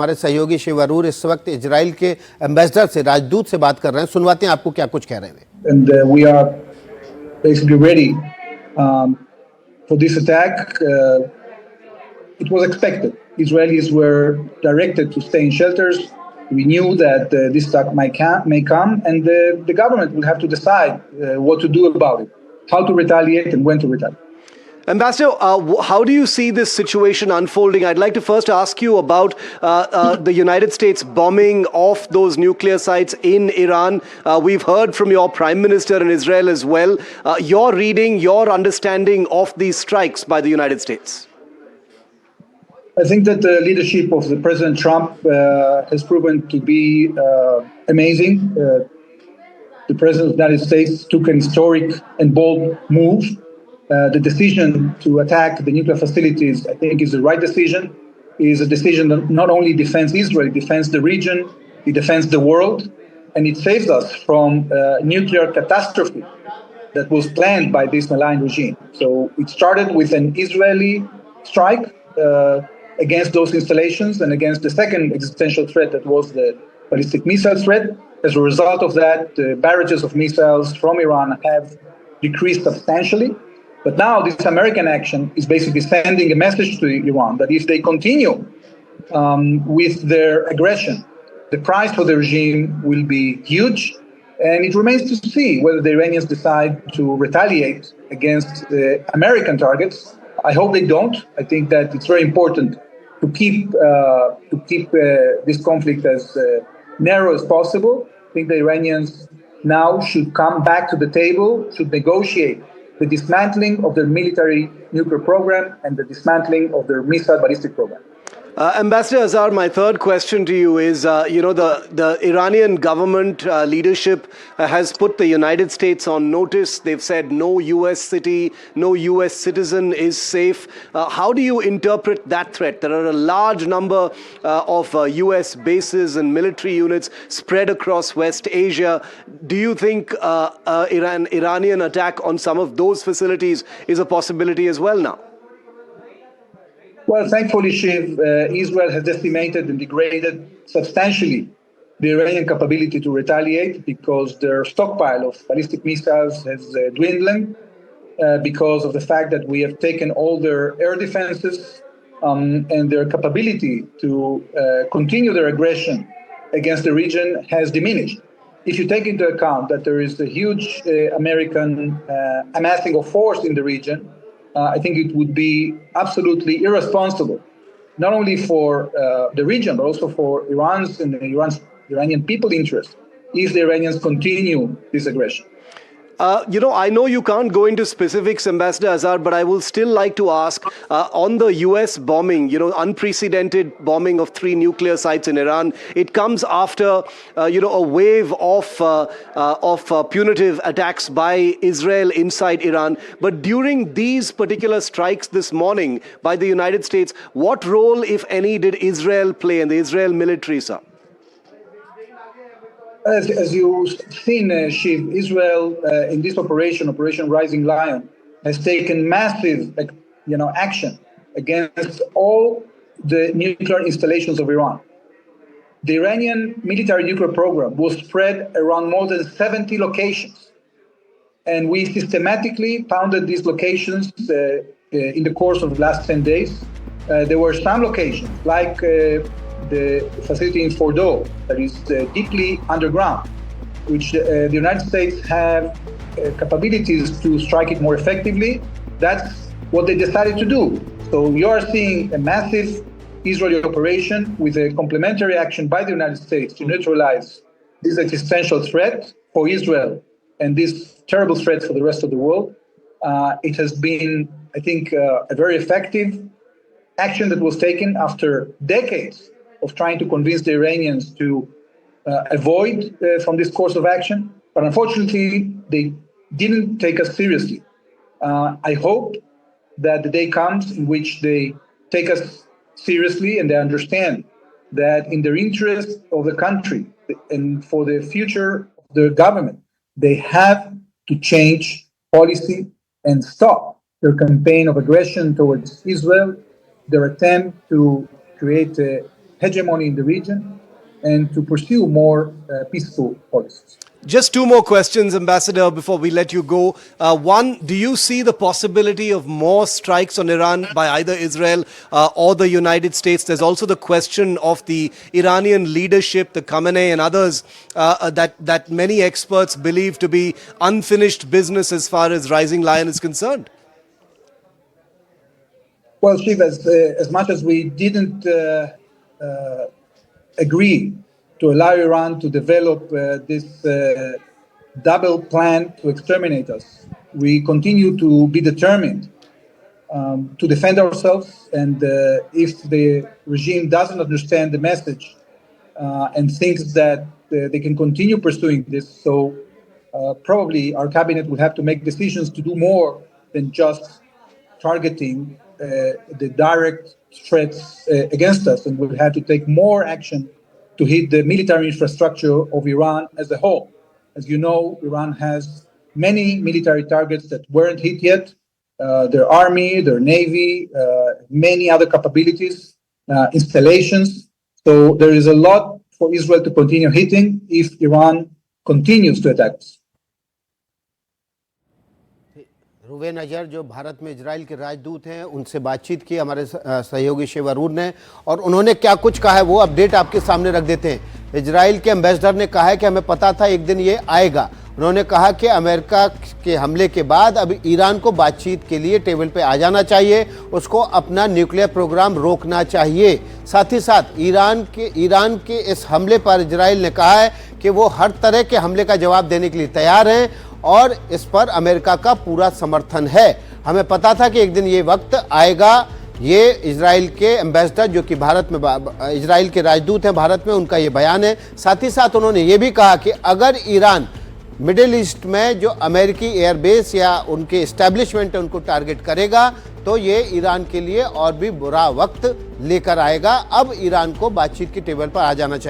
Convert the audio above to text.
हमारे सहयोगी शिव अरूर इस वक्त इजराइल के एम्बेसडर से, राजदूत से बात कर रहे हैं। सुनवाते हैं आपको क्या कुछ कह रहे हैं। And we are basically ready for this attack. It was expected. Israelis were directed to stay in shelters. We knew that this attack may come, and the government will have to decide what to do about it, how to retaliate and when to retaliate. Ambassador, how do you see this situation unfolding? I'd like to first ask you about the United States bombing of those nuclear sites in Iran. We've heard from your Prime Minister in Israel as well. Your reading, your understanding of these strikes by the United States? I think that the leadership of the President Trump has proven to be amazing. The President of the United States took an historic and bold move. The decision to attack the nuclear facilities, I think, is the right decision. It is a decision that not only defends Israel, it defends the region, it defends the world, and it saves us from nuclear catastrophe that was planned by this malign regime. So it started with an Israeli strike against those installations and against the second existential threat that was the ballistic missile threat. As a result of that, the barrages of missiles from Iran have decreased substantially. But now this American action is basically sending a message to Iran that if they continue with their aggression, the price for the regime will be huge. And it remains to see whether the Iranians decide to retaliate against the American targets. I hope they don't. I think that it's very important to keep this conflict as narrow as possible. I think the Iranians now should come back to the table, should negotiate the dismantling of their military nuclear program and the dismantling of their missile ballistic program. Ambassador Azar, my third question to you is, the Iranian government leadership has put the United States on notice. They've said no U.S. city, no U.S. citizen is safe. How do you interpret that threat? There are a large number of U.S. bases and military units spread across West Asia. Do you think Iranian attack on some of those facilities is a possibility as well now? Well, thankfully, Shiv, Israel has decimated and degraded substantially the Iranian capability to retaliate because their stockpile of ballistic missiles has dwindled because of the fact that we have taken all their air defenses and their capability to continue their aggression against the region has diminished. If you take into account that there is a huge American amassing of force in the region, I think it would be absolutely irresponsible, not only for the region, but also for Iran's and the Iranian people's interest, if the Iranians continue this aggression. I know you can't go into specifics, Ambassador Azar, but I will still like to ask on the U.S. bombing, unprecedented bombing of 3 nuclear sites in Iran. It comes after, a wave of punitive attacks by Israel inside Iran. But during these particular strikes this morning by the United States, what role, if any, did Israel play and the Israel military, sir? As you've seen, Shiv, Israel in this Operation Rising Lion, has taken massive, action against all the nuclear installations of Iran. The Iranian military nuclear program was spread around more than 70 locations, and we systematically pounded these locations in the course of the last 10 days. There were some locations, like the facility in Fordo that is deeply underground, which the United States have capabilities to strike it more effectively. That's what they decided to do. So you are seeing a massive Israeli operation with a complementary action by the United States to neutralize this existential threat for Israel and this terrible threat for the rest of the world. It has been, I think, a very effective action that was taken after decades of trying to convince the Iranians to avoid from this course of action. But unfortunately, they didn't take us seriously. I hope that the day comes in which they take us seriously and they understand that in the interest of the country and for the future of the government, they have to change policy and stop their campaign of aggression towards Israel, their attempt to create a hegemony in the region and to pursue more peaceful policies. Just two more questions, Ambassador, before we let you go. One, do you see the possibility of more strikes on Iran by either Israel or the United States? There's also the question of the Iranian leadership, the Khamenei and others, that many experts believe to be unfinished business as far as Rising Lion is concerned. Well, Shiv, as much as we didn't agree to allow Iran to develop this double plan to exterminate us, we continue to be determined to defend ourselves. And if the regime doesn't understand the message and thinks that they can continue pursuing this, so probably our cabinet will have to make decisions to do more than just targeting the direct threats against us, and we'll have to take more action to hit the military infrastructure of Iran as a whole. As you know, Iran has many military targets that weren't hit yet. Their army, their navy, many other capabilities, installations. So there is a lot for Israel to continue hitting if Iran continues to attack us. Reuven Azhar जो भारत में Israel के राजदूत हैं, उनसे बातचीत की हमारे सहयोगी शिव अरूर ने, और उन्होंने क्या कुछ कहा है वो अपडेट आपके सामने रख देते हैं। इजराइल के एम्बेसडर ने कहा है कि हमें पता था एक दिन ये आएगा। उन्होंने कहा कि अमेरिका के हमले के बाद अब ईरान को बातचीत के लिए टेबल पे आ जाना चाहिए, उसको अपना न्यूक्लियर प्रोग्राम रोकना चाहिए। साथ ही साथ ईरान के इस हमले पर इजराइल ने कहा है कि वो हर तरह के हमले का जवाब देने के लिए तैयार हैं और इस पर अमेरिका का पूरा समर्थन है। हमें पता था कि एक दिन ये वक्त आएगा। ये इजराइल के एम्बेसडर जो कि भारत में इजराइल के राजदूत हैं भारत में, उनका ये बयान है। साथ ही साथ उन्होंने ये भी कहा कि अगर ईरान मिडिल ईस्ट में जो अमेरिकी एयरबेस या उनके इस्टेब्लिशमेंट है उनको टारगेट करेगा तो ये ईरान के लिए और भी बुरा वक्त लेकर आएगा। अब ईरान को बातचीत की टेबल पर आ जाना चाहिए।